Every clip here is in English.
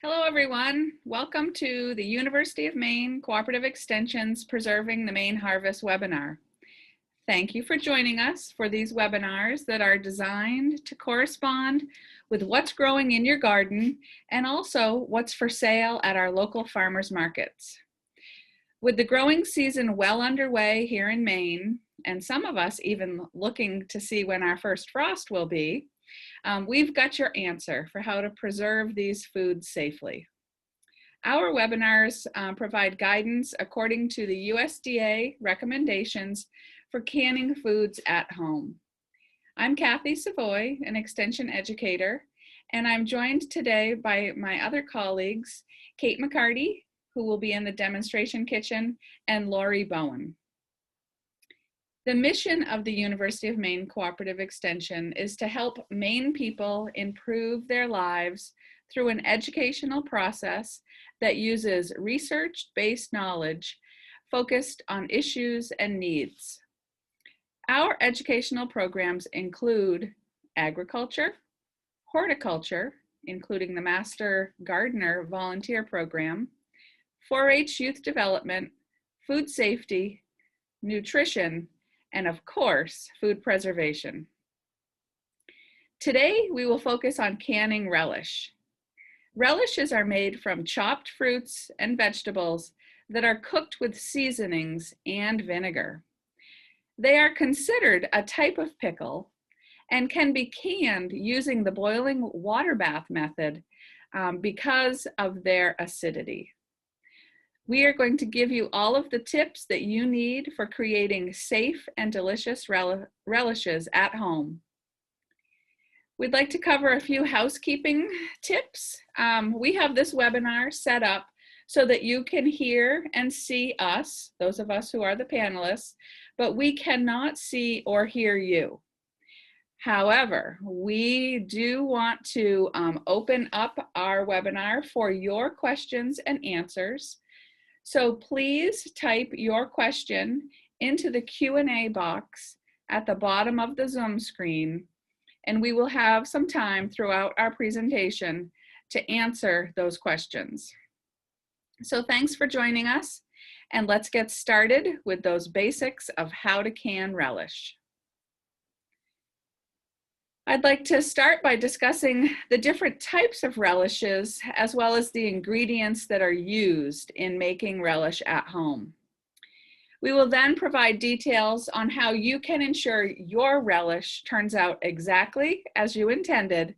Hello, everyone. Welcome to the University of Maine Cooperative Extension's Preserving the Maine Harvest webinar. Thank you for joining us for these webinars that are designed to correspond with what's growing in your garden and also what's for sale at our local farmers markets. With the growing season well underway here in Maine, and some of us even looking to see when our first frost will be, we've got your answer for how to preserve these foods safely. Our webinars provide guidance according to the USDA recommendations for canning foods at home. I'm Kathy Savoy, an extension educator, and I'm joined today by my other colleagues, Kate McCarty, who will be in the demonstration kitchen, and Lori Bowen. The mission of the University of Maine Cooperative Extension is to help Maine people improve their lives through an educational process that uses research-based knowledge focused on issues and needs. Our educational programs include agriculture, horticulture, including the Master Gardener Volunteer Program, 4-H youth development, food safety, nutrition, and of course, food preservation. Today, we will focus on canning relish. Relishes are made from chopped fruits and vegetables that are cooked with seasonings and vinegar. They are considered a type of pickle and can be canned using the boiling water bath method because of their acidity. We are going to give you all of the tips that you need for creating safe and delicious relishes at home. We'd like to cover a few housekeeping tips. We have this webinar set up so that you can hear and see us, those of us who are the panelists, but we cannot see or hear you. However, we do want to open up our webinar for your questions and answers. So please type your question into the Q&A box at the bottom of the Zoom screen, and we will have some time throughout our presentation to answer those questions. So thanks for joining us, and let's get started with those basics of how to can relish. I'd like to start by discussing the different types of relishes as well as the ingredients that are used in making relish at home. We will then provide details on how you can ensure your relish turns out exactly as you intended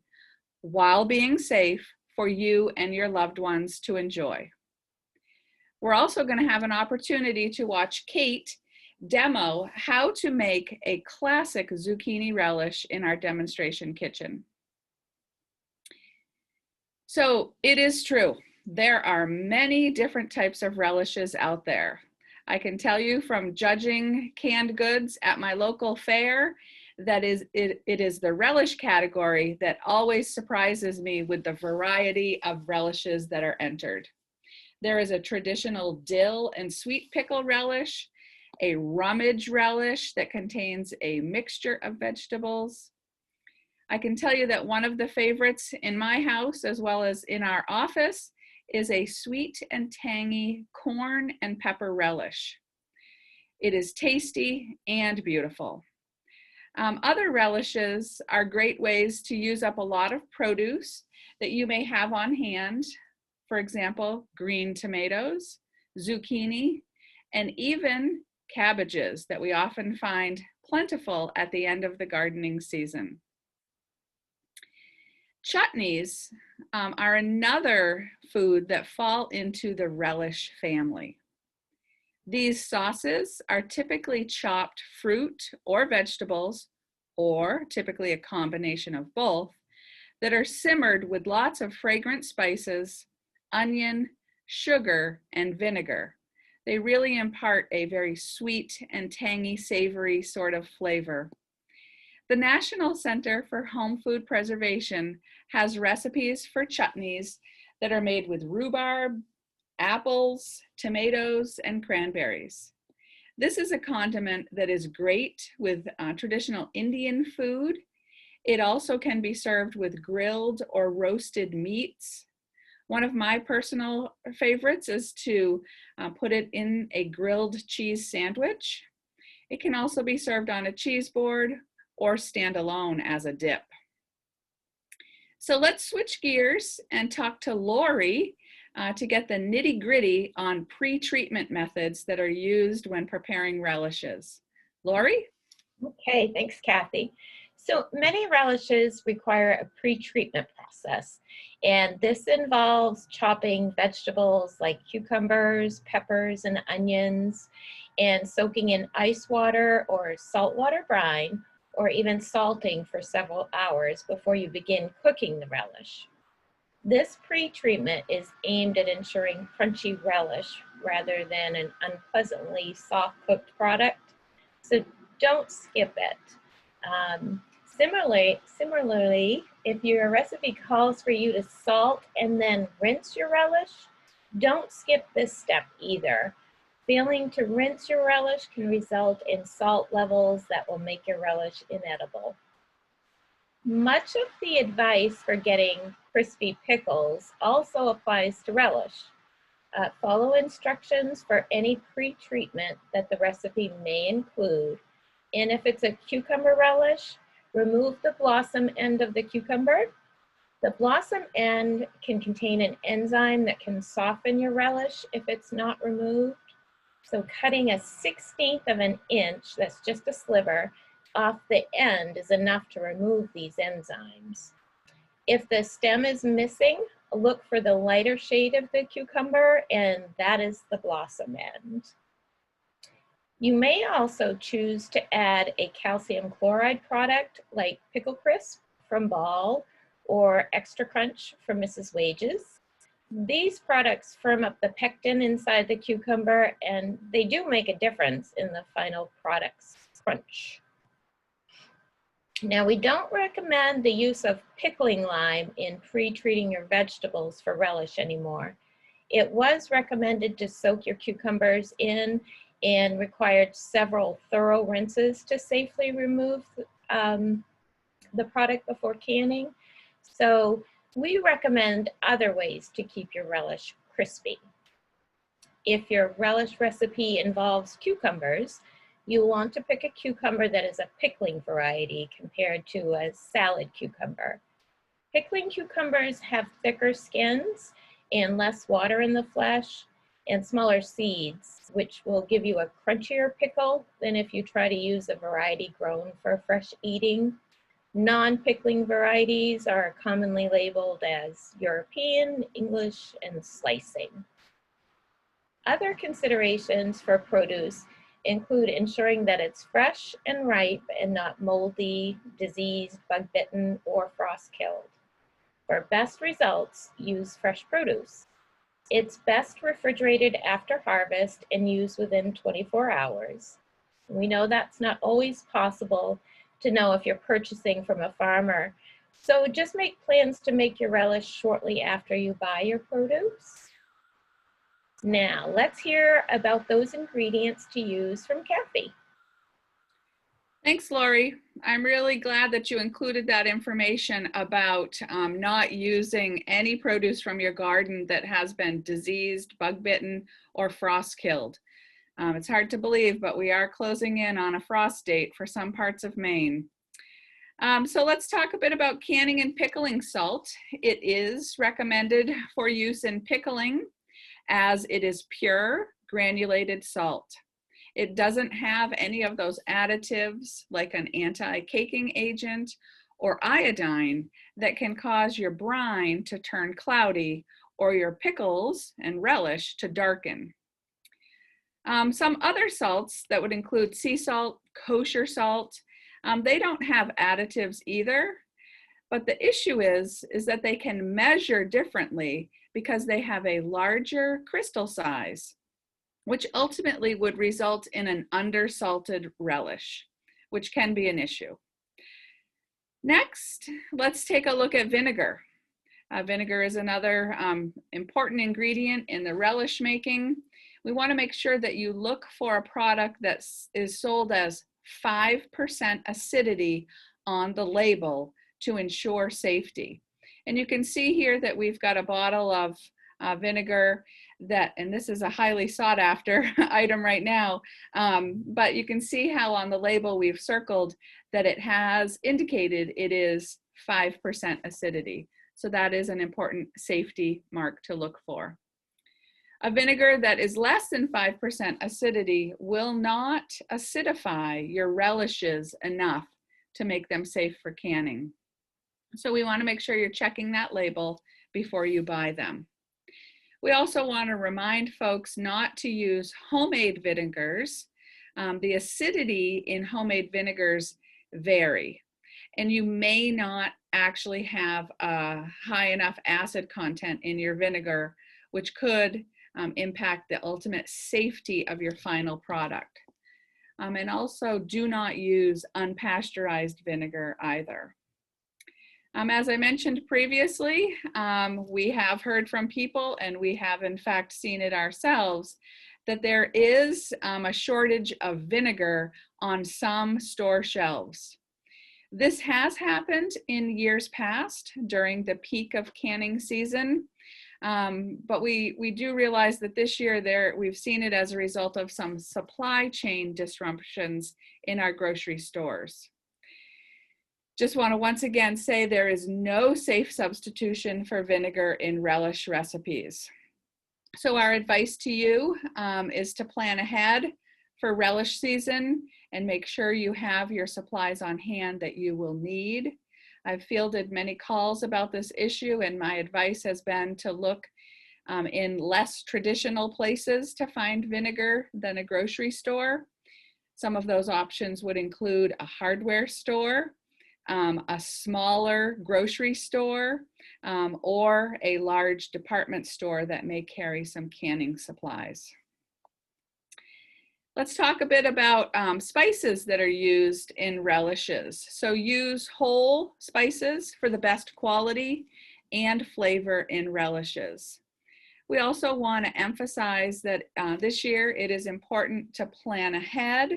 while being safe for you and your loved ones to enjoy. We're also going to have an opportunity to watch Kate demo how to make a classic zucchini relish in our demonstration kitchen. So it is true, there are many different types of relishes out there. I can tell you from judging canned goods at my local fair that it is the relish category that always surprises me with the variety of relishes that are entered. There is a traditional dill and sweet pickle relish, a rummage relish that contains a mixture of vegetables. I can tell you that one of the favorites in my house as well as in our office is a sweet and tangy corn and pepper relish. It is tasty and beautiful. Other relishes are great ways to use up a lot of produce that you may have on hand. For example, green tomatoes, zucchini, and even cabbages that we often find plentiful at the end of the gardening season. Chutneys are another food that fall into the relish family. These sauces are typically chopped fruit or vegetables, or typically a combination of both, that are simmered with lots of fragrant spices, onion, sugar, and vinegar. They really impart a very sweet and tangy, savory sort of flavor. The National Center for Home Food Preservation has recipes for chutneys that are made with rhubarb, apples, tomatoes, and cranberries. This is a condiment that is great with traditional Indian food. It also can be served with grilled or roasted meats, One of my personal favorites is to put it in a grilled cheese sandwich. It can also be served on a cheese board or stand alone as a dip. So let's switch gears and talk to Lori to get the nitty-gritty on pre-treatment methods that are used when preparing relishes. Lori? Okay, thanks, Kathy. So many relishes require a pre-treatment process, and this involves chopping vegetables like cucumbers, peppers, and onions, and soaking in ice water or saltwater brine, or even salting for several hours before you begin cooking the relish. This pre-treatment is aimed at ensuring crunchy relish rather than an unpleasantly soft-cooked product, so don't skip it. Similarly, if your recipe calls for you to salt and then rinse your relish, don't skip this step either. Failing to rinse your relish can result in salt levels that will make your relish inedible. Much of the advice for getting crispy pickles also applies to relish. Follow instructions for any pre-treatment that the recipe may include. And if it's a cucumber relish, remove the blossom end of the cucumber. The blossom end can contain an enzyme that can soften your relish if it's not removed. So cutting a 1/16 of an inch, that's just a sliver, off the end is enough to remove these enzymes. If the stem is missing, look for the lighter shade of the cucumber, and that is the blossom end. You may also choose to add a calcium chloride product like Pickle Crisp from Ball or Extra Crunch from Mrs. Wages. These products firm up the pectin inside the cucumber, and they do make a difference in the final product's crunch. Now, we don't recommend the use of pickling lime in pre-treating your vegetables for relish anymore. It was recommended to soak your cucumbers in and required several thorough rinses to safely remove the product before canning. So we recommend other ways to keep your relish crispy. If your relish recipe involves cucumbers, you want to pick a cucumber that is a pickling variety compared to a salad cucumber. Pickling cucumbers have thicker skins and less water in the flesh and smaller seeds, which will give you a crunchier pickle than if you try to use a variety grown for fresh eating. Non-pickling varieties are commonly labeled as European, English, and slicing. Other considerations for produce include ensuring that it's fresh and ripe and not moldy, diseased, bug-bitten, or frost-killed. For best results, use fresh produce. It's best refrigerated after harvest and used within 24 hours. We know that's not always possible to know if you're purchasing from a farmer, so just make plans to make your relish shortly after you buy your produce. Now, let's hear about those ingredients to use from Kathy. Thanks, Lori. I'm really glad that you included that information about not using any produce from your garden that has been diseased, bug-bitten, or frost-killed. It's hard to believe, but we are closing in on a frost date for some parts of Maine. So let's talk a bit about canning and pickling salt. It is recommended for use in pickling as it is pure granulated salt. It doesn't have any of those additives like an anti-caking agent or iodine that can cause your brine to turn cloudy or your pickles and relish to darken. Some other salts that would include sea salt, kosher salt, they don't have additives either, but the issue is that they can measure differently because they have a larger crystal size, which ultimately would result in an undersalted relish, which can be an issue. Next, let's take a look at vinegar. Vinegar is another important ingredient in the relish making. We want to make sure that you look for a product that is sold as 5% acidity on the label to ensure safety. And you can see here that we've got a bottle of vinegar that, and this is a highly sought after item right now, but you can see how on the label we've circled that it has indicated it is 5% acidity. So that is an important safety mark to look for. A vinegar that is less than 5% acidity will not acidify your relishes enough to make them safe for canning. So we want to make sure you're checking that label before you buy them. We also want to remind folks not to use homemade vinegars. The acidity in homemade vinegars vary, and you may not actually have a high enough acid content in your vinegar, which could impact the ultimate safety of your final product. And also do not use unpasteurized vinegar either. As I mentioned previously, we have heard from people, and we have in fact seen it ourselves, that there is a shortage of vinegar on some store shelves. This has happened in years past during the peak of canning season, but we do realize that this year we've seen it as a result of some supply chain disruptions in our grocery stores. Just want to once again say there is no safe substitution for vinegar in relish recipes. So our advice to you is to plan ahead for relish season and make sure you have your supplies on hand that you will need. I've fielded many calls about this issue, and my advice has been to look in less traditional places to find vinegar than a grocery store. Some of those options would include a hardware store, a smaller grocery store, or a large department store that may carry some canning supplies. Let's talk a bit about spices that are used in relishes. So use whole spices for the best quality and flavor in relishes. We also want to emphasize that this year it is important to plan ahead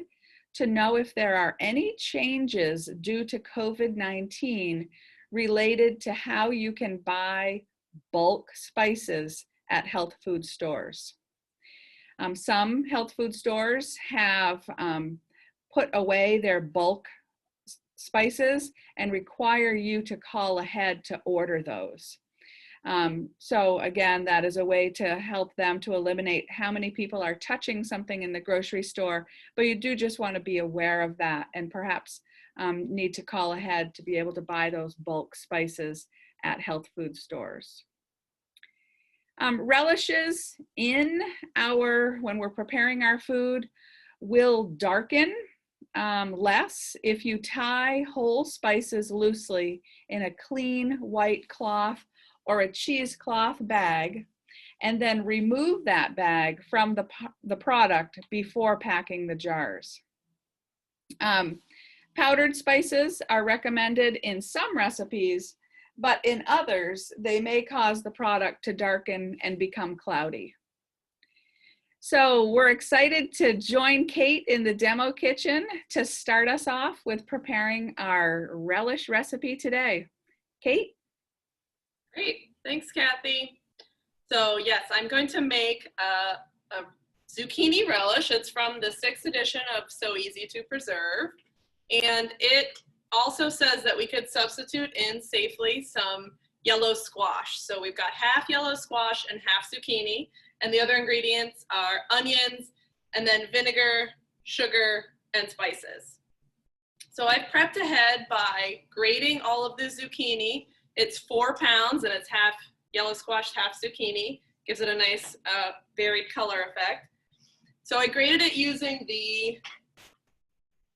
to know if there are any changes due to COVID-19 related to how you can buy bulk spices at health food stores. Some health food stores have put away their bulk spices and require you to call ahead to order those. So again, that is a way to help them to eliminate how many people are touching something in the grocery store, but you do just want to be aware of that and perhaps need to call ahead to be able to buy those bulk spices at health food stores. Relishes when we're preparing our food will darken less if you tie whole spices loosely in a clean white cloth or a cheesecloth bag, and then remove that bag from the product before packing the jars. Powdered spices are recommended in some recipes, but in others, they may cause the product to darken and become cloudy. So we're excited to join Kate in the demo kitchen to start us off with preparing our relish recipe today. Kate? Great, thanks Kathy. So yes, I'm going to make a zucchini relish. It's from the 6th edition of So Easy to Preserve. And it also says that we could substitute in safely some yellow squash. So we've got half yellow squash and half zucchini. And the other ingredients are onions, and then vinegar, sugar, and spices. So I've prepped ahead by grating all of the zucchini. It's 4 pounds, and it's half yellow squash, half zucchini. Gives it a nice varied color effect. So I grated it using the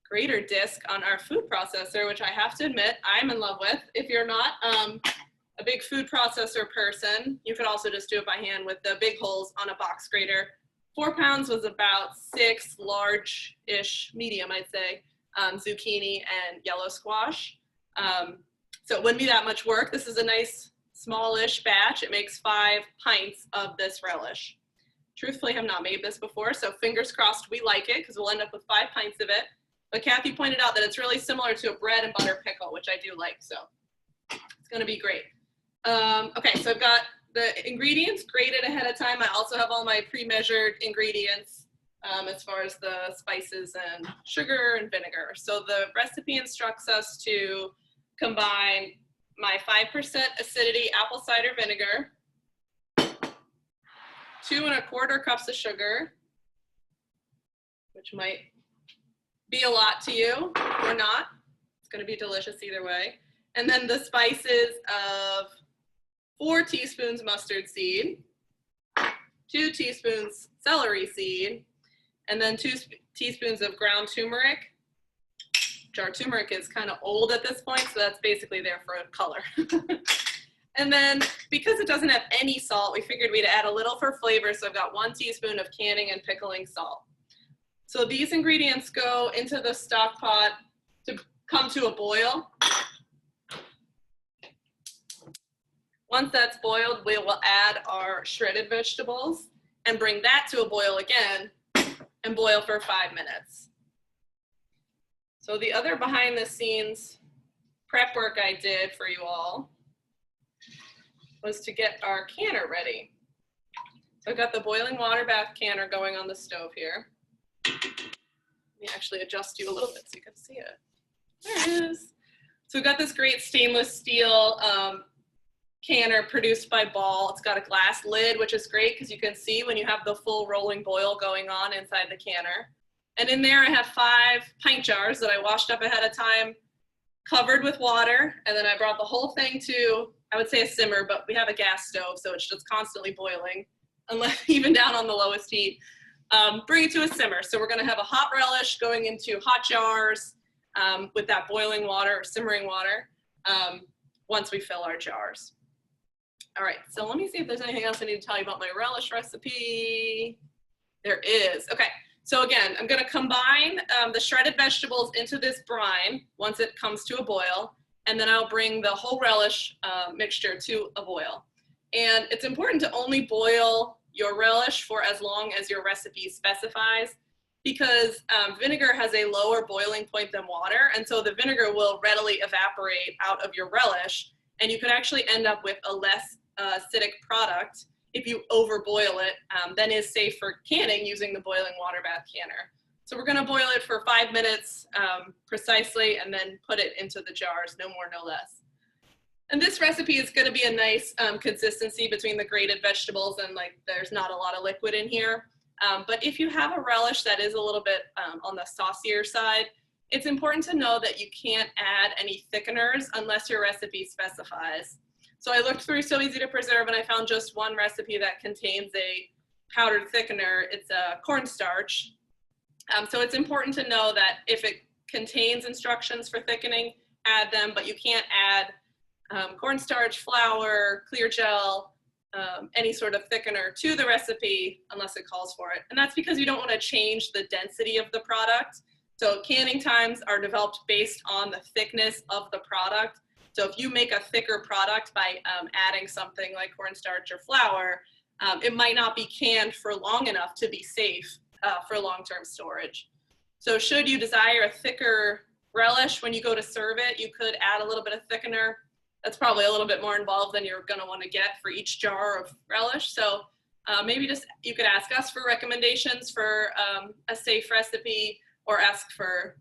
grater disc on our food processor, which I have to admit I'm in love with. If you're not a big food processor person, you could also just do it by hand with the big holes on a box grater. 4 pounds was about 6 large-ish, medium I'd say, zucchini and yellow squash. So it wouldn't be that much work. This is a nice smallish batch. It makes 5 pints of this relish. Truthfully, I have not made this before, so fingers crossed we like it because we'll end up with 5 pints of it. But Kathy pointed out that it's really similar to a bread and butter pickle, which I do like, so it's gonna be great. Okay, so I've got the ingredients graded ahead of time. I also have all my pre-measured ingredients as far as the spices and sugar and vinegar. So the recipe instructs us to combine my 5% acidity apple cider vinegar, 2 1/4 cups of sugar, which might be a lot to you or not. It's going to be delicious either way. And then the spices of 4 teaspoons mustard seed, 2 teaspoons celery seed, and then 2 teaspoons of ground turmeric. Which our turmeric is kind of old at this point, so that's basically there for color. And then because it doesn't have any salt, we figured we'd add a little for flavor, so I've got 1 teaspoon of canning and pickling salt. So these ingredients go into the stock pot to come to a boil. Once that's boiled, we will add our shredded vegetables and bring that to a boil again and boil for 5 minutes. So the other behind the scenes prep work I did for you all was to get our canner ready. So I've got the boiling water bath canner going on the stove here. Let me actually adjust you a little bit so you can see it. There it is. So we've got this great stainless steel canner produced by Ball. It's got a glass lid, which is great because you can see when you have the full rolling boil going on inside the canner. And in there I have 5 pint jars that I washed up ahead of time, covered with water, and then I brought the whole thing to, I would say a simmer, but we have a gas stove, so it's just constantly boiling, unless even down on the lowest heat. Bring it to a simmer. So we're gonna have a hot relish going into hot jars with that boiling water or simmering water once we fill our jars. All right, so let me see if there's anything else I need to tell you about my relish recipe. There is, okay. So again, I'm gonna combine the shredded vegetables into this brine once it comes to a boil, and then I'll bring the whole relish mixture to a boil. And it's important to only boil your relish for as long as your recipe specifies, because vinegar has a lower boiling point than water, and so the vinegar will readily evaporate out of your relish, and you could actually end up with a less acidic product if you overboil it than is safe for canning using the boiling water bath canner. So we're gonna boil it for 5 minutes precisely and then put it into the jars, no more, no less. And this recipe is gonna be a nice consistency between the grated vegetables and like there's not a lot of liquid in here. But if you have a relish that is a little bit on the saucier side, it's important to know that you can't add any thickeners unless your recipe specifies. So I looked through So Easy to Preserve and I found just one recipe that contains a powdered thickener. It's a cornstarch. So it's important to know that if it contains instructions for thickening, add them, but you can't add cornstarch, flour, clear gel, any sort of thickener to the recipe unless it calls for it. And that's because you don't want to change the density of the product. So canning times are developed based on the thickness of the product. So if you make a thicker product by adding something like cornstarch or flour, it might not be canned for long enough to be safe for long-term storage. So should you desire a thicker relish when you go to serve it, you could add a little bit of thickener. That's probably a little bit more involved than you're gonna wanna get for each jar of relish. So maybe just, you could ask us for recommendations for a safe recipe, or ask for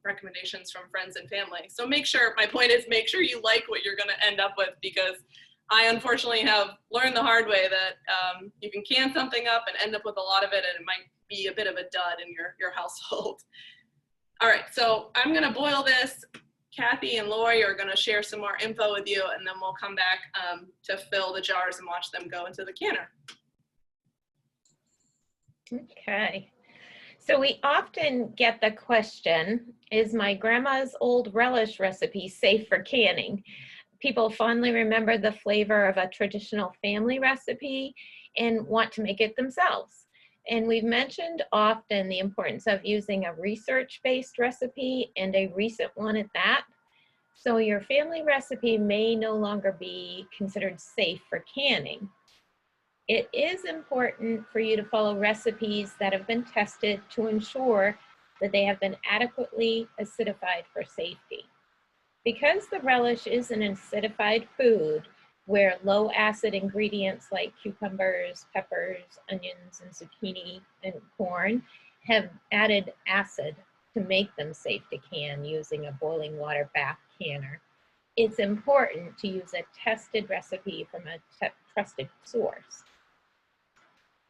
recommendations from friends and family. So make sure, my point is make sure you like what you're gonna end up with, because I unfortunately have learned the hard way that you can can something up and end up with a lot of it and it might be a bit of a dud in your household. All right, so I'm gonna boil this. Kathy and Lori are gonna share some more info with you, and then we'll come back to fill the jars and watch them go into the canner. Okay. So we often get the question, is my grandma's old relish recipe safe for canning? People fondly remember the flavor of a traditional family recipe and want to make it themselves. And we've mentioned often the importance of using a research-based recipe, and a recent one at that. So your family recipe may no longer be considered safe for canning. It is important for you to follow recipes that have been tested to ensure that they have been adequately acidified for safety. Because the relish is an acidified food, where low acid ingredients like cucumbers, peppers, onions, and zucchini and corn have added acid to make them safe to can using a boiling water bath canner. It's important to use a tested recipe from a trusted source.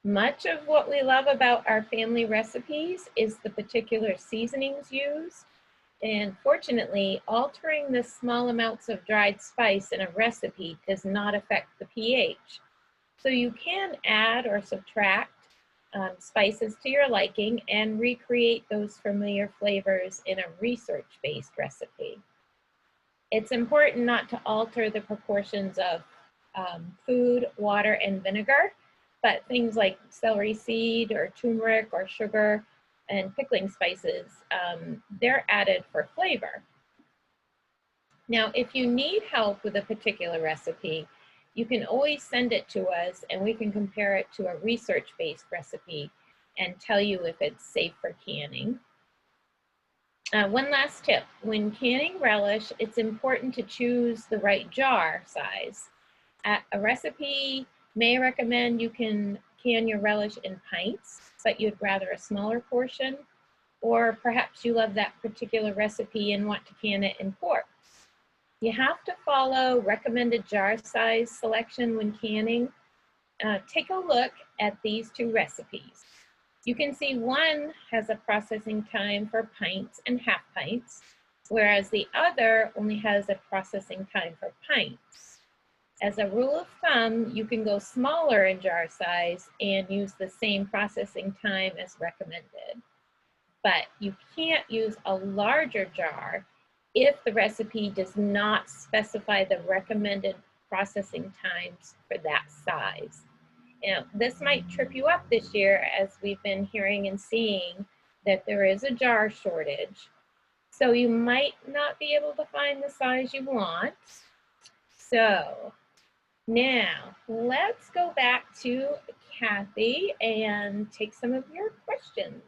Much of what we love about our family recipes is the particular seasonings used. And fortunately, altering the small amounts of dried spice in a recipe does not affect the pH. So you can add or subtract spices to your liking and recreate those familiar flavors in a research-based recipe. It's important not to alter the proportions of food, water, and vinegar, but things like celery seed or turmeric or sugar and pickling spices, they're added for flavor. Now, if you need help with a particular recipe, you can always send it to us and we can compare it to a research-based recipe and tell you if it's safe for canning. One last tip, when canning relish, it's important to choose the right jar size. A recipe may recommend you can can your relish in pints, but you'd rather a smaller portion, or perhaps you love that particular recipe and want to can it in quarts. You have to follow recommended jar size selection when canning. Take a look at these two recipes. You can see one has a processing time for pints and half pints, whereas the other only has a processing time for pints. As a rule of thumb, you can go smaller in jar size and use the same processing time as recommended. But you can't use a larger jar if the recipe does not specify the recommended processing times for that size. Now, this might trip you up this year as we've been hearing and seeing that there is a jar shortage. So you might not be able to find the size you want. So now let's go back to Kathy and take some of your questions.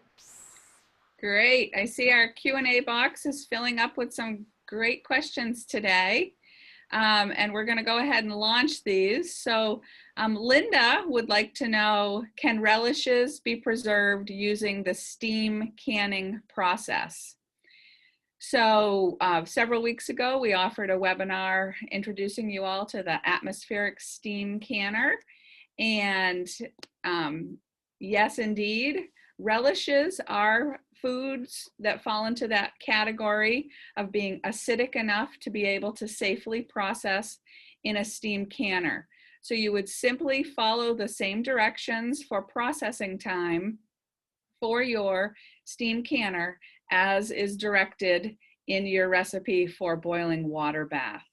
Great. I see our Q&A box is filling up with some great questions today. And we're going to go ahead and launch these. So Linda would like to know, can relishes be preserved using the steam canning process? So several weeks ago, we offered a webinar introducing you all to the atmospheric steam canner. And yes, indeed, relishes are foods that fall into that category of being acidic enough to be able to safely process in a steam canner. So you would simply follow the same directions for processing time for your steam canner as is directed in your recipe for boiling water bath.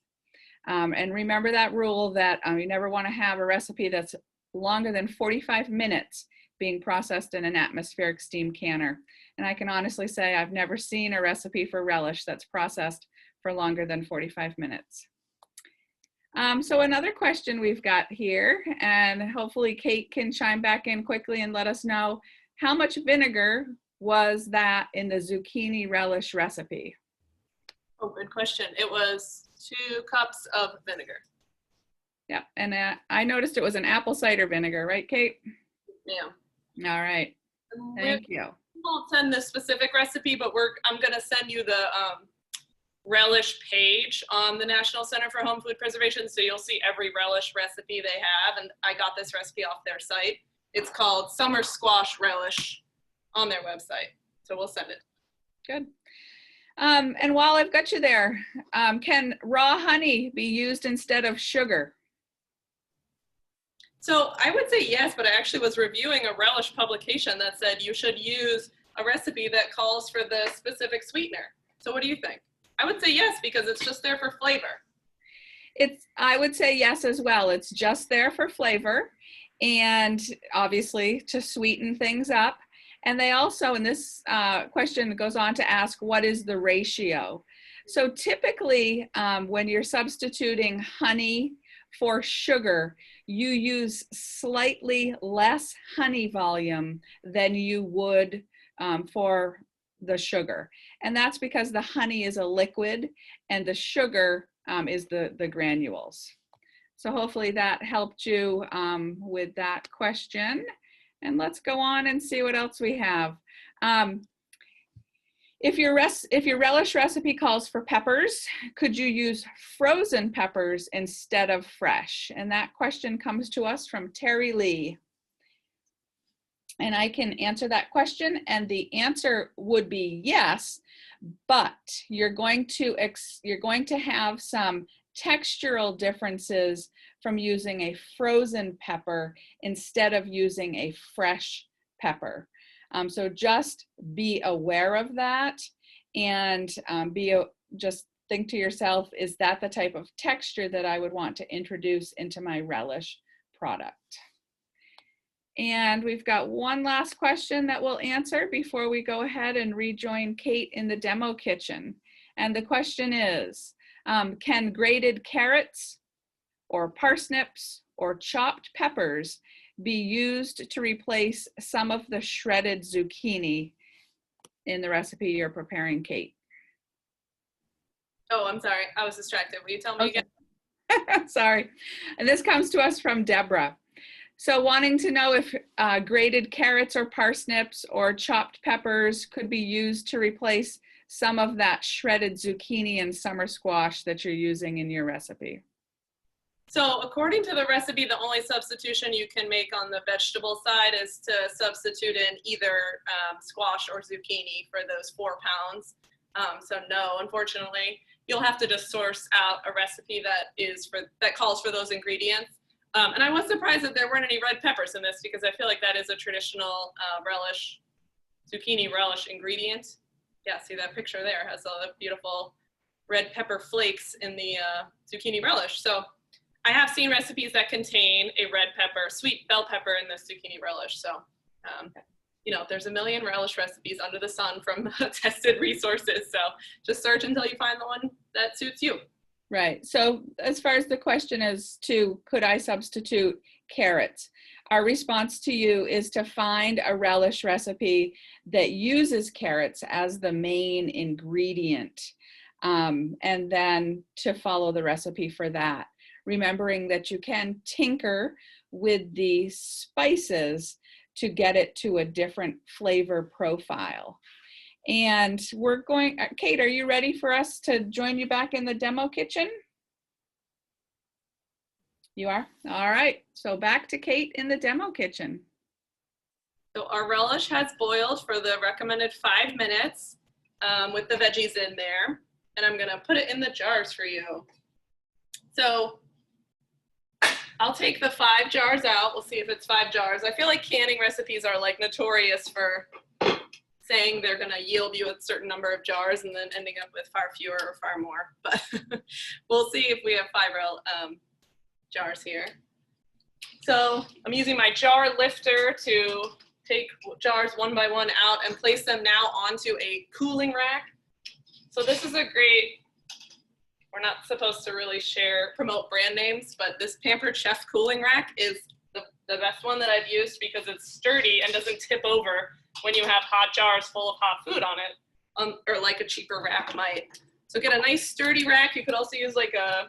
And remember that rule that you never want to have a recipe that's longer than 45 minutes being processed in an atmospheric steam canner. And I can honestly say I've never seen a recipe for relish that's processed for longer than 45 minutes. So another question we've got here, and hopefully Kate can chime back in quickly and let us know, how much vinegar was that in the zucchini relish recipe? Oh, good question. It was 2 cups of vinegar. Yeah, and I noticed it was an apple cider vinegar, right, Kate? Yeah. All right, thank you. We won't send this specific recipe, but I'm going to send you the relish page on the National Center for Home Food Preservation, so you'll see every relish recipe they have, and I got this recipe off their site. It's called Summer Squash Relish on their website, so we'll send it. Good. And while I've got you there, can raw honey be used instead of sugar? So I would say yes, but I actually was reviewing a relish publication that said you should use a recipe that calls for the specific sweetener. So what do you think? I would say yes, because it's just there for flavor. I would say yes as well. It's just there for flavor and obviously to sweeten things up. And they also, in this question goes on to ask, what is the ratio? So typically when you're substituting honey for sugar, you use slightly less honey volume than you would for the sugar. And that's because the honey is a liquid and the sugar is the granules. So hopefully that helped you with that question. And let's go on and see what else we have. If your relish recipe calls for peppers, could you use frozen peppers instead of fresh? And that question comes to us from Terry Lee. And I can answer that question, and the answer would be yes, but you're going to have some textural differences from using a frozen pepper instead of using a fresh pepper. So just be aware of that, and just think to yourself, is that the type of texture that I would want to introduce into my relish product? And we've got one last question that we'll answer before we go ahead and rejoin Kate in the demo kitchen. And the question is, can grated carrots or parsnips or chopped peppers be used to replace some of the shredded zucchini in the recipe you're preparing, Kate? Oh, I'm sorry. I was distracted. Will you tell me again? Sorry. And this comes to us from Deborah. So wanting to know if grated carrots or parsnips or chopped peppers could be used to replace some of that shredded zucchini and summer squash that you're using in your recipe. So according to the recipe, the only substitution you can make on the vegetable side is to substitute in either squash or zucchini for those 4 pounds. So no, unfortunately, you'll have to just source out a recipe that calls for those ingredients. And I was surprised that there weren't any red peppers in this, because I feel like that is a traditional zucchini relish ingredient. Yeah, see that picture there has all the beautiful red pepper flakes in the zucchini relish. So I have seen recipes that contain a red pepper, sweet bell pepper in the zucchini relish. So, you know, there's a million relish recipes under the sun from tested resources. So just search until you find the one that suits you. Right. So as far as the question is to, could I substitute carrots? Our response to you is to find a relish recipe that uses carrots as the main ingredient, and then to follow the recipe for that. Remembering that you can tinker with the spices to get it to a different flavor profile. And we're going, Kate, are you ready for us to join you back in the demo kitchen? You are? All right, so back to Kate in the demo kitchen. So our relish has boiled for the recommended 5 minutes with the veggies in there. And I'm gonna put it in the jars for you. So I'll take the 5 jars out. We'll see if it's 5 jars. I feel like canning recipes are like notorious for saying they're going to yield you a certain number of jars and then ending up with far fewer or far more. But we'll see if we have 5 jars here. So I'm using my jar lifter to take jars one by one out and place them now onto a cooling rack. So this is a great, we're not supposed to really promote brand names, but this Pampered Chef cooling rack is the best one that I've used because it's sturdy and doesn't tip over when you have hot jars full of hot food on it, or like a cheaper rack might. So get a nice sturdy rack. You could also use like a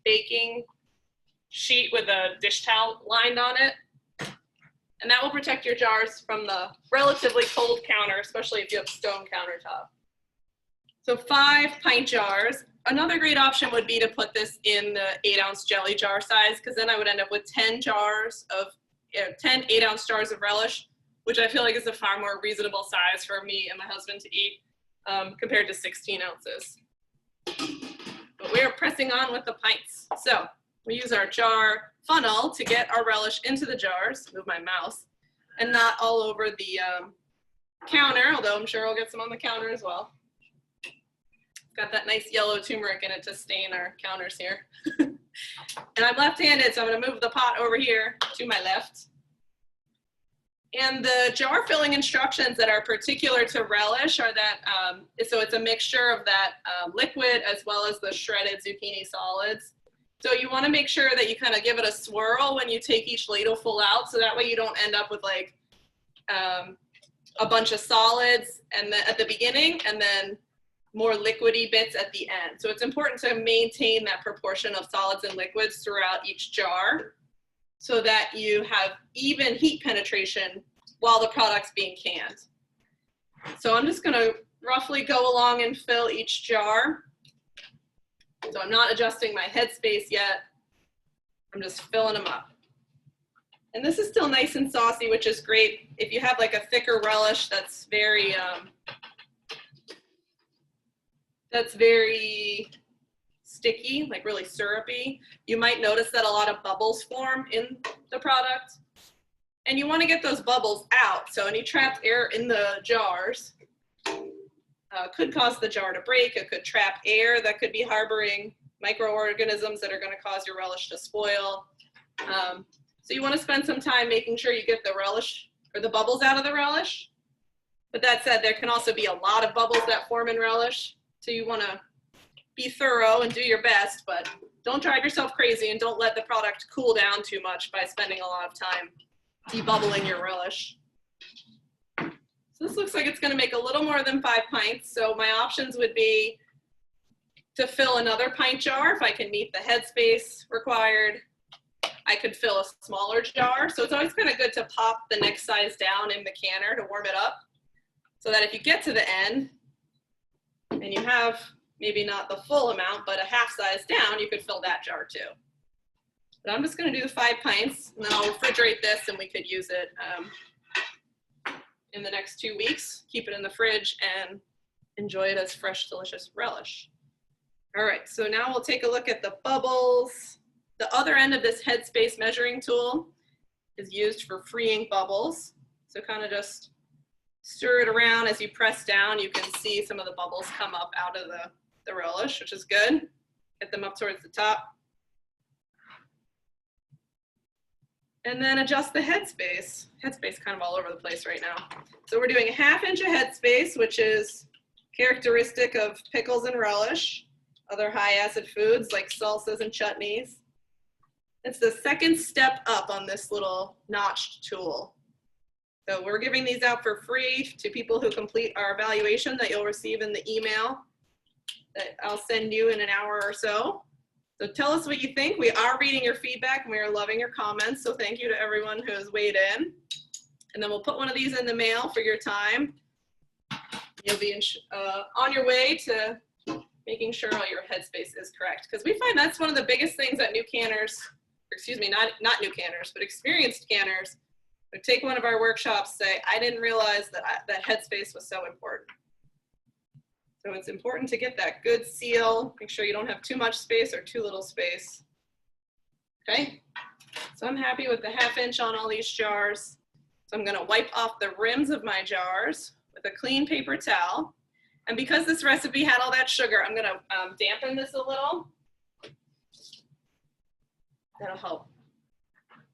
baking sheet with a dish towel lined on it. And that will protect your jars from the relatively cold counter, especially if you have stone countertop. So 5 pint jars. Another great option would be to put this in the 8-ounce jelly jar size, because then I would end up with 10 8-ounce jars of relish, which I feel like is a far more reasonable size for me and my husband to eat compared to 16 ounces. But we are pressing on with the pints. So we use our jar funnel to get our relish into the jars, move my mouse, and not all over the counter, although I'm sure I'll get some on the counter as well. Got that nice yellow turmeric in it to stain our counters here. And I'm left-handed, so I'm gonna move the pot over here to my left. And the jar filling instructions that are particular to relish are that, so it's a mixture of that liquid as well as the shredded zucchini solids. So you wanna make sure that you kind of give it a swirl when you take each ladleful out, so that way you don't end up with like a bunch of solids and then at the beginning and then more liquidy bits at the end. So it's important to maintain that proportion of solids and liquids throughout each jar so that you have even heat penetration while the product's being canned. So I'm just gonna roughly go along and fill each jar. So I'm not adjusting my headspace yet. I'm just filling them up. And this is still nice and saucy, which is great. If you have like a thicker relish that's very sticky, like really syrupy, you might notice that a lot of bubbles form in the product. And you want to get those bubbles out. So any trapped air in the jars could cause the jar to break. It could trap air that could be harboring microorganisms that are going to cause your relish to spoil. So you want to spend some time making sure you get the relish or the bubbles out of the relish. But that said, there can also be a lot of bubbles that form in relish. So you want to be thorough and do your best, but don't drive yourself crazy and don't let the product cool down too much by spending a lot of time debubbling your relish. So this looks like it's going to make a little more than 5 pints. So my options would be to fill another pint jar if I can meet the headspace required. I could fill a smaller jar. So it's always kind of good to pop the next size down in the canner to warm it up so that if you get to the end and you have maybe not the full amount, but a half size down, you could fill that jar too. But I'm just going to do the 5 pints, and then I'll refrigerate this, and we could use it in the next 2 weeks. Keep it in the fridge and enjoy it as fresh, delicious relish. All right, so now we'll take a look at the bubbles. The other end of this headspace measuring tool is used for freeing bubbles. So kind of just stir it around as you press down. You can see some of the bubbles come up out of the relish, which is good. Get them up towards the top. And then adjust the headspace. Headspace kind of all over the place right now. So we're doing a 1/2 inch of headspace, which is characteristic of pickles and relish, other high acid foods like salsas and chutneys. It's the second step up on this little notched tool. So we're giving these out for free to people who complete our evaluation that you'll receive in the email that I'll send you in an hour or so. So tell us what you think. We are reading your feedback and we are loving your comments. So thank you to everyone who has weighed in. And then we'll put one of these in the mail for your time. You'll be on your way to making sure all your headspace is correct. Because we find that's one of the biggest things that new canners, excuse me, not new canners, but experienced canners would take one of our workshops, say, I didn't realize that headspace was so important. So it's important to get that good seal. Make sure you don't have too much space or too little space. Okay, so I'm happy with the 1/2 inch on all these jars. So I'm gonna wipe off the rims of my jars with a clean paper towel. And because this recipe had all that sugar, I'm gonna dampen this a little. That'll help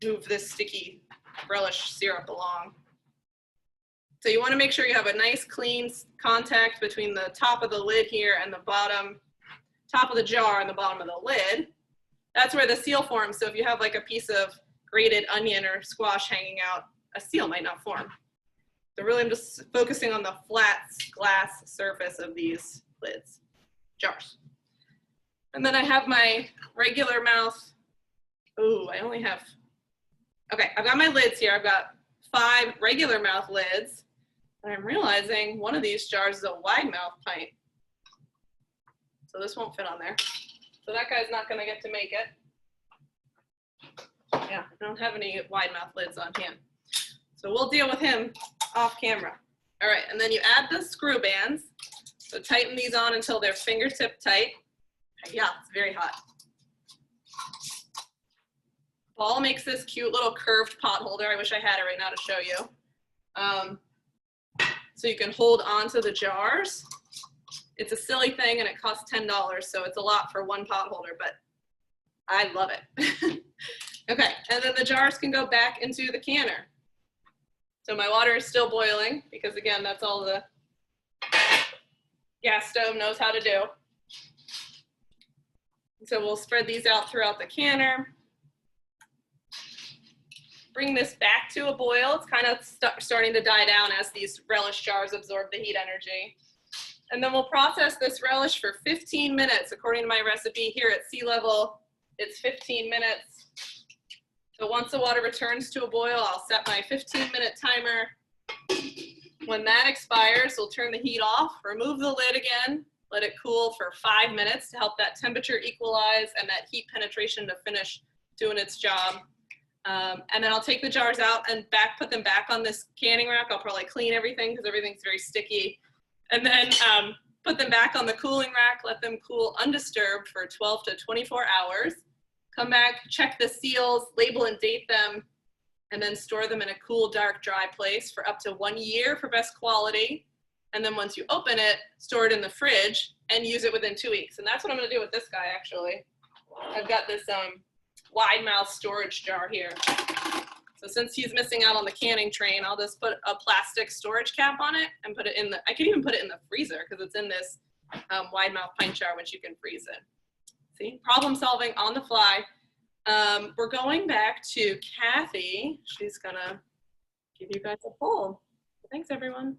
move this sticky relish syrup along. So you want to make sure you have a nice clean contact between the top of the lid here and the bottom, top of the jar and the bottom of the lid. That's where the seal forms. So if you have like a piece of grated onion or squash hanging out, a seal might not form. So really I'm just focusing on the flat glass surface of these lids, jars. And then I have my regular mouth. Ooh, I only have, okay, I've got my lids here. I've got 5 regular mouth lids. And I'm realizing one of these jars is a wide mouth pint. So this won't fit on there. So that guy's not gonna get to make it. Yeah, I don't have any wide mouth lids on hand. So we'll deal with him off camera. All right, and then you add the screw bands. So tighten these on until they're fingertip tight. Yeah, it's very hot. Ball makes this cute little curved pot holder. I wish I had it right now to show you. So you can hold onto the jars. It's a silly thing and it costs $10, so it's a lot for one pot holder, but I love it. Okay, and then the jars can go back into the canner. So my water is still boiling because again, that's all the gas stove knows how to do. So we'll spread these out throughout the canner. Bring this back to a boil. It's kind of starting to die down as these relish jars absorb the heat energy. And then we'll process this relish for 15 minutes. According to my recipe here at sea level, it's 15 minutes. So once the water returns to a boil, I'll set my 15-minute timer. When that expires, we'll turn the heat off, remove the lid again, let it cool for 5 minutes to help that temperature equalize and that heat penetration to finish doing its job. And then I'll take the jars out and put them back on this canning rack. I'll probably clean everything because everything's very sticky. And then put them back on the cooling rack, let them cool undisturbed for 12 to 24 hours. Come back, check the seals, label and date them, and then store them in a cool, dark, dry place for up to 1 year for best quality. And then once you open it, store it in the fridge and use it within 2 weeks. And that's what I'm gonna do with this guy, actually. I've got this wide mouth storage jar here. So since he's missing out on the canning train, I'll just put a plastic storage cap on it and put it in I could even put it in the freezer because it's in this wide mouth pint jar, which you can freeze in. See, problem solving on the fly. We're going back to Kathy. She's gonna give you guys a poll. Thanks, everyone.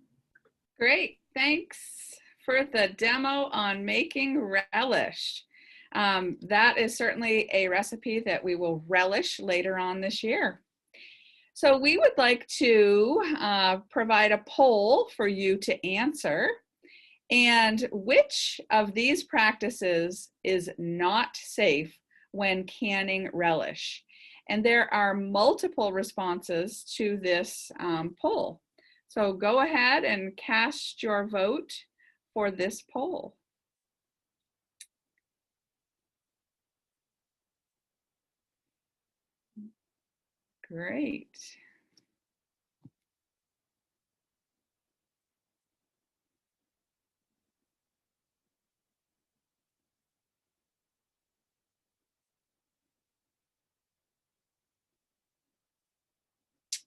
Great, thanks for the demo on making relish. That is certainly a recipe that we will relish later on this year. So we would like to provide a poll for you to answer. And which of these practices is not safe when canning relish? And there are multiple responses to this poll. So go ahead and cast your vote for this poll. Great.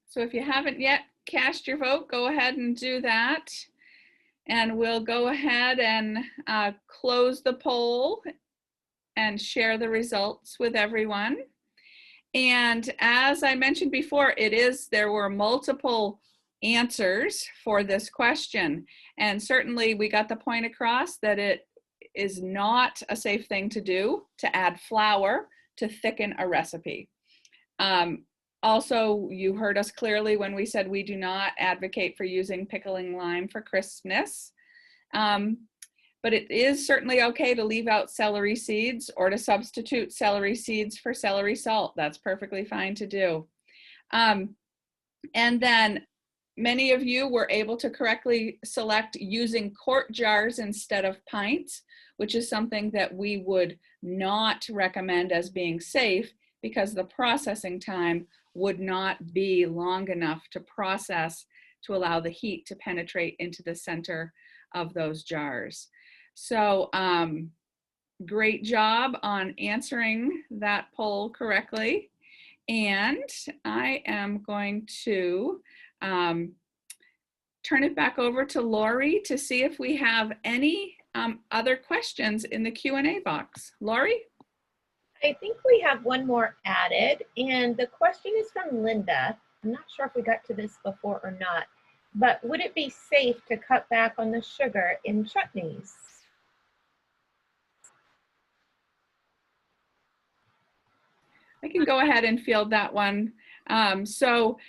So if you haven't yet cast your vote, go ahead and do that. And we'll go ahead and close the poll and share the results with everyone. And as I mentioned before, there were multiple answers for this question. And certainly we got the point across that it is not a safe thing to do to add flour to thicken a recipe. Also, you heard us clearly when we said we do not advocate for using pickling lime for crispness. But it is certainly okay to leave out celery seeds or to substitute celery seeds for celery salt. That's perfectly fine to do. And then many of you were able to correctly select using quart jars instead of pints, which is something that we would not recommend as being safe because the processing time would not be long enough to process to allow the heat to penetrate into the center of those jars. So great job on answering that poll correctly. And I am going to turn it back over to Lori to see if we have any other questions in the Q&A box. Lori? I think we have one more added, and the question is from Linda. I'm not sure if we got to this before or not, but would it be safe to cut back on the sugar in chutneys? I can go ahead and field that one. So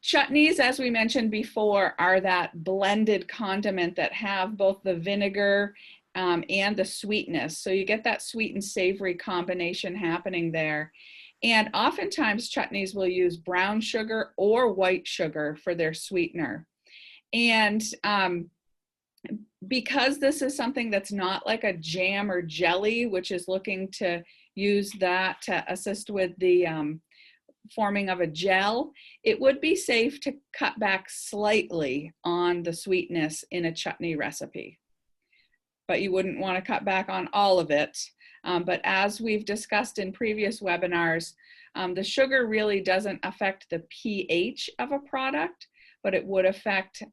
chutneys, as we mentioned before, are that blended condiment that have both the vinegar and the sweetness. So you get that sweet and savory combination happening there. And oftentimes chutneys will use brown sugar or white sugar for their sweetener. And because this is something that's not like a jam or jelly, which is looking to use that to assist with the forming of a gel, it would be safe to cut back slightly on the sweetness in a chutney recipe. But you wouldn't want to cut back on all of it. But as we've discussed in previous webinars, the sugar really doesn't affect the pH of a product, but it would affect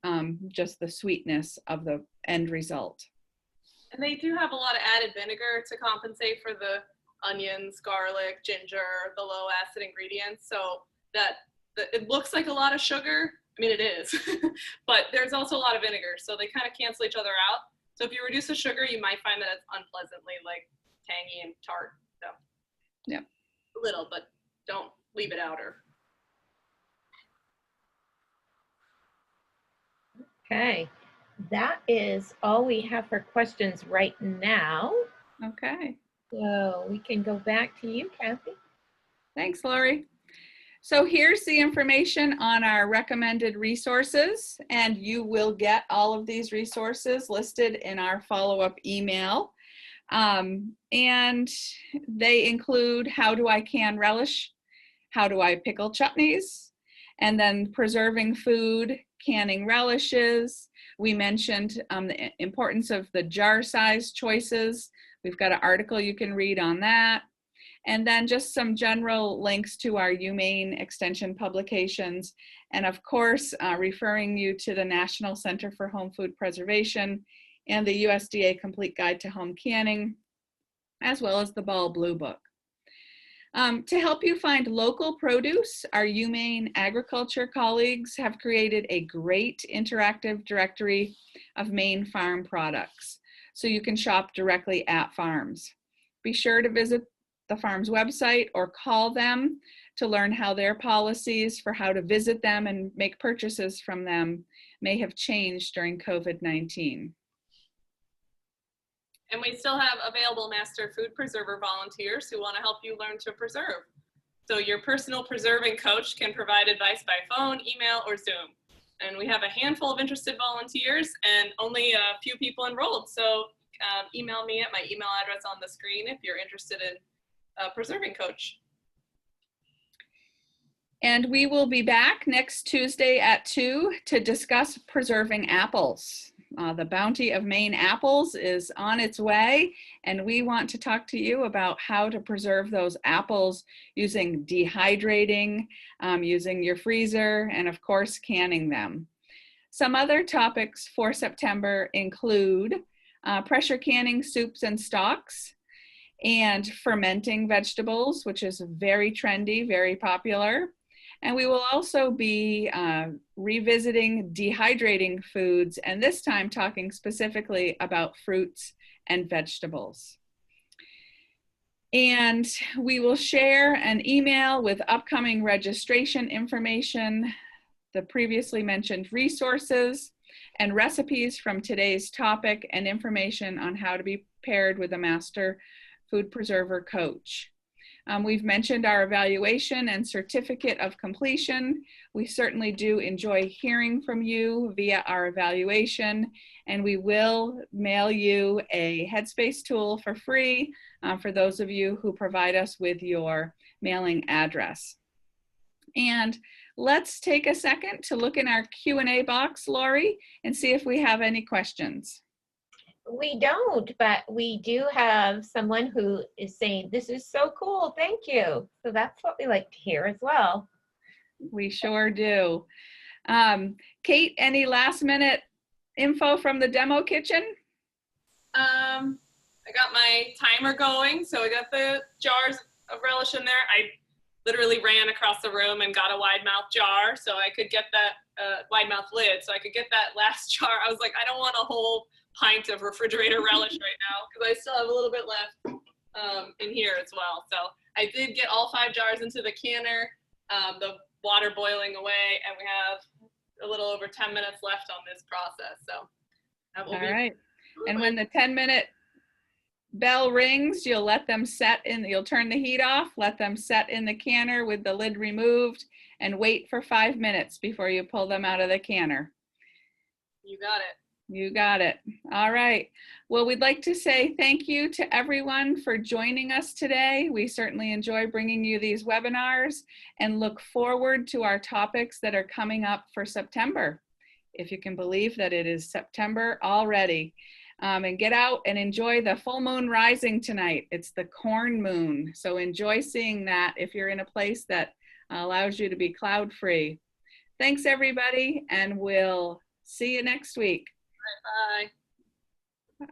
just the sweetness of the end result. And they do have a lot of added vinegar to compensate for the onions, garlic, ginger, the low acid ingredients. So it looks like a lot of sugar. I mean, it is, but there's also a lot of vinegar. So they kind of cancel each other out. So if you reduce the sugar, you might find that it's unpleasantly like tangy and tart. So yeah. A little, but don't leave it out or. Okay, that is all we have for questions right now. Okay. So we can go back to you, Kathy. Thanks, Lori. So here's the information on our recommended resources, and you will get all of these resources listed in our follow-up email. And they include how do I can relish, how do I pickle chutneys, and then preserving food, canning relishes. We mentioned the importance of the jar size choices. We've got an article you can read on that. And then just some general links to our UMaine Extension publications. And of course, referring you to the National Center for Home Food Preservation and the USDA Complete Guide to Home Canning, as well as the Ball Blue Book. To help you find local produce, our UMaine agriculture colleagues have created a great interactive directory of Maine farm products, so you can shop directly at farms. Be sure to visit the farm's website or call them to learn how their policies for how to visit them and make purchases from them may have changed during COVID-19. And we still have available master food preserver volunteers who want to help you learn to preserve. So your personal preserving coach can provide advice by phone, email, or Zoom. And we have a handful of interested volunteers and only a few people enrolled. So email me at my email address on the screen if you're interested in a preserving coach. And we will be back next Tuesday at 2 to discuss preserving apples. The bounty of Maine apples is on its way, and we want to talk to you about how to preserve those apples using dehydrating, using your freezer, and of course, canning them. Some other topics for September include pressure canning soups and stocks, and fermenting vegetables, which is very trendy, very popular. And we will also be revisiting dehydrating foods, and this time talking specifically about fruits and vegetables. And we will share an email with upcoming registration information, the previously mentioned resources, and recipes from today's topic, and information on how to be paired with a master food preserver coach. We've mentioned our evaluation and certificate of completion. We certainly do enjoy hearing from you via our evaluation, and we will mail you a Headspace tool for free for those of you who provide us with your mailing address. And let's take a second to look in our Q&A box, Lori, and see if we have any questions. We don't, but we do have someone who is saying, this is so cool, thank you. So that's what we like to hear as well. We sure do. Kate, any last minute info from the demo kitchen? I got my timer going, so I got the jars of relish in there. I literally ran across the room and got a wide mouth jar so I could get that wide mouth lid, so I could get that last jar. I was like, I don't want a whole pint of refrigerator relish right now because I still have a little bit left in here as well. So I did get all 5 jars into the canner, the water boiling away, and we have a little over 10 minutes left on this process. So that will be all right. And when the 10-minute bell rings, you'll let them set in, you'll turn the heat off, let them set in the canner with the lid removed, and wait for 5 minutes before you pull them out of the canner. You got it. You got it. All right. Well, we'd like to say thank you to everyone for joining us today. We certainly enjoy bringing you these webinars and look forward to our topics that are coming up for September. If you can believe that it is September already. And get out and enjoy the full moon rising tonight. It's the corn moon. So enjoy seeing that if you're in a place that allows you to be cloud free. Thanks everybody, and we'll see you next week. Bye.